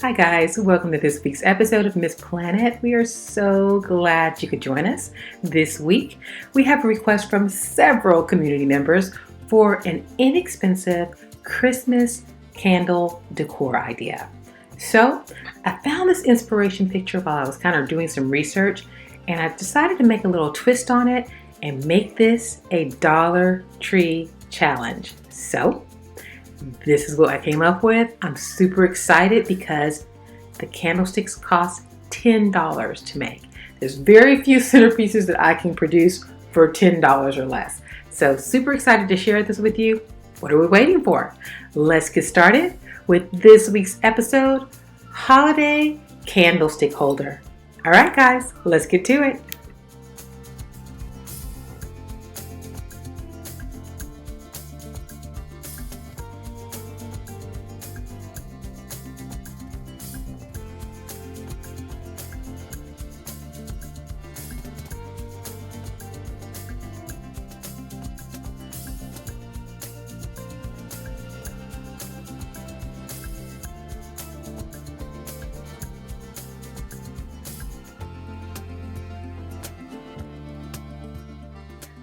Hi guys, welcome to this week's episode of Miss Planet. We are so glad you could join us. This week, we have a request from several community members for an inexpensive Christmas candle decor idea. So, I found this inspiration picture while I was kind of doing some research, and I decided to make a little twist on it and make this a Dollar Tree challenge. So, this is what I came up with. I'm super excited because the candlesticks cost $10 to make. There's very few centerpieces that I can produce for $10 or less. So super excited to share this with you. What are we waiting for? Let's get started with this week's episode, Holiday Candlestick Holder. All right, guys, let's get to it.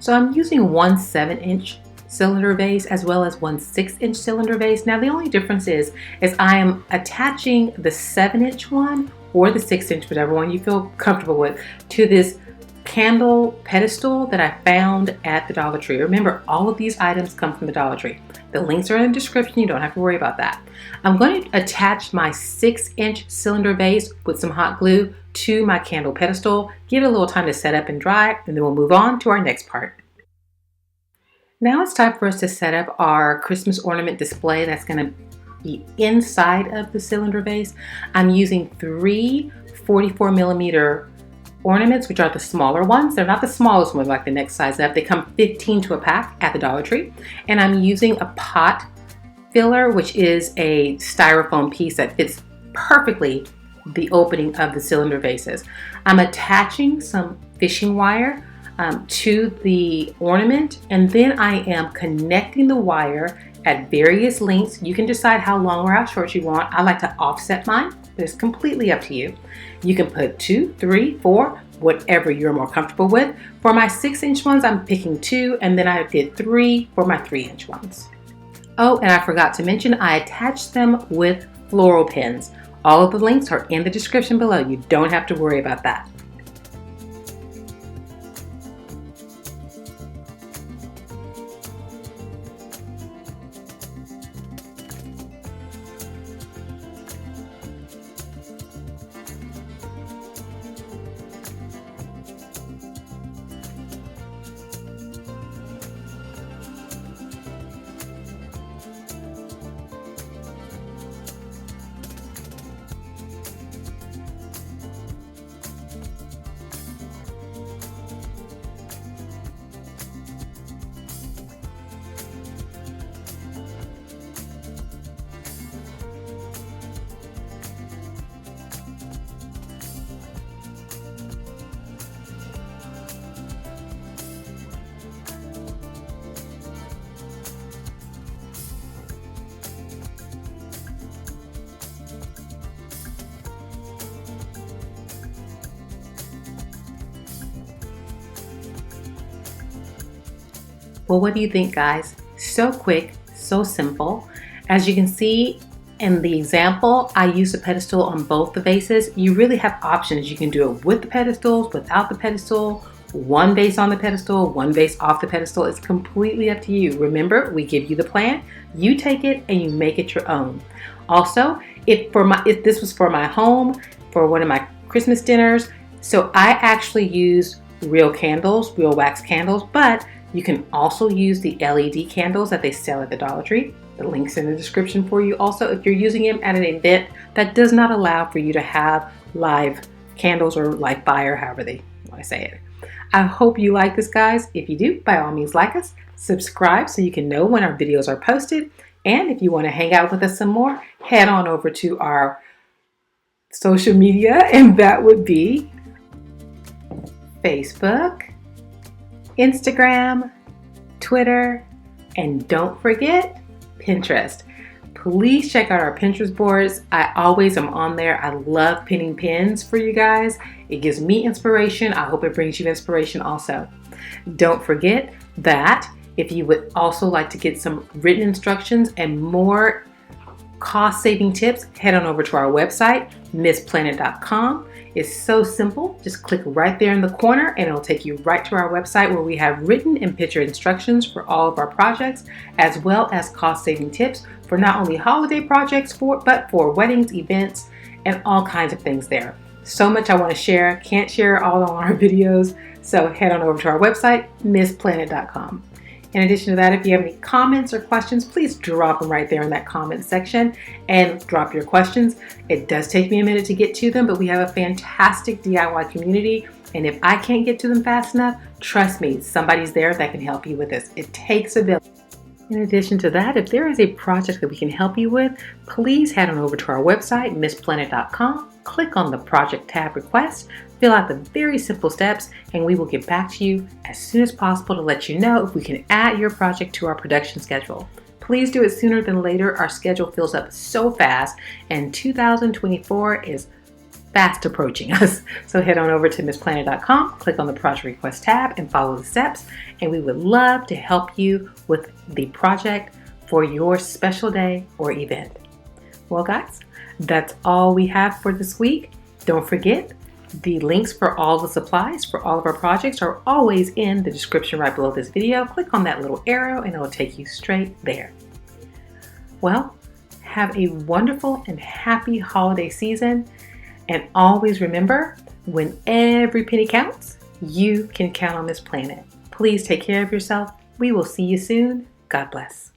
So I'm using one 7-inch cylinder vase as well as one 6-inch cylinder vase. Now the only difference is I am attaching the 7-inch one or the 6-inch, whichever one you feel comfortable with, to this candle pedestal that I found at the Dollar Tree. Remember, all of these items come from the Dollar Tree. The links are in the description. You don't have to worry about that. I'm going to attach my 6-inch cylinder vase with some hot glue to my candle pedestal. Give it a little time to set up and dry, and then we'll move on to our next part. Now it's time for us to set up our Christmas ornament display that's going to be inside of the cylinder vase. I'm using 3 44 millimeter ornaments, which are the smaller ones. They're not the smallest ones like the next size up. They come 15 to a pack at the Dollar Tree. And I'm using a pot filler, which is a styrofoam piece that fits perfectly the opening of the cylinder vases. I'm attaching some fishing wire to the ornament, and then I am connecting the wire at various lengths. You can decide how long or how short you want. I like to offset mine, but it's completely up to you. You can put 2, 3, 4, whatever you're more comfortable with. For my 6-inch ones, I'm picking 2, and then I did 3 for my 3-inch ones. Oh, and I forgot to mention, I attached them with floral pins. All of the links are in the description below. You don't have to worry about that. Well, what do you think, guys? So quick, so simple. As you can see in the example, I used a pedestal on both the vases. You really have options. You can do it with the pedestals, without the pedestal, one vase on the pedestal, one vase off the pedestal. It's completely up to you. Remember, we give you the plan, you take it and you make it your own. Also, if this was for my home, for one of my Christmas dinners, so I actually use real candles, real wax candles, but you can also use the LED candles that they sell at the Dollar Tree. The link's in the description for you. Also, if you're using them at an event that does not allow for you to have live candles or live fire, however they want to say it. I hope you like this, guys. If you do, by all means, like us, subscribe so you can know when our videos are posted. And if you want to hang out with us some more, head on over to our social media, and that would be Facebook, Instagram, Twitter, and don't forget Pinterest. Please check out our Pinterest boards. I always am on there. I love pinning pins for you guys. It gives me inspiration. I hope it brings you inspiration also. Don't forget that if you would also like to get some written instructions and more cost-saving tips, head on over to our website, missplanet.com. It's so simple. Just click right there in the corner and it'll take you right to our website where we have written and picture instructions for all of our projects, as well as cost-saving tips for not only holiday projects, but for weddings, events, and all kinds of things there. So much I want to share. Can't share all on our videos. So head on over to our website, missplanet.com. In addition to that, if you have any comments or questions, please drop them right there in that comment section and drop your questions. It does take me a minute to get to them, but we have a fantastic DIY community. And if I can't get to them fast enough, trust me, somebody's there that can help you with this. It takes a village. In addition to that, if there is a project that we can help you with, please head on over to our website, missplanet.com, click on the project tab request, fill out the very simple steps, and we will get back to you as soon as possible to let you know if we can add your project to our production schedule. Please do it sooner than later. Our schedule fills up so fast, and 2024 is fast approaching us. So head on over to missplanet.com, click on the project request tab and follow the steps, and we would love to help you with the project for your special day or event. Well guys, that's all we have for this week. Don't forget, the links for all the supplies for all of our projects are always in the description right below this video. Click on that little arrow and it will take you straight there. Well, have a wonderful and happy holiday season. And always remember, when every penny counts, you can count on Miss Planet. Please take care of yourself. We will see you soon. God bless.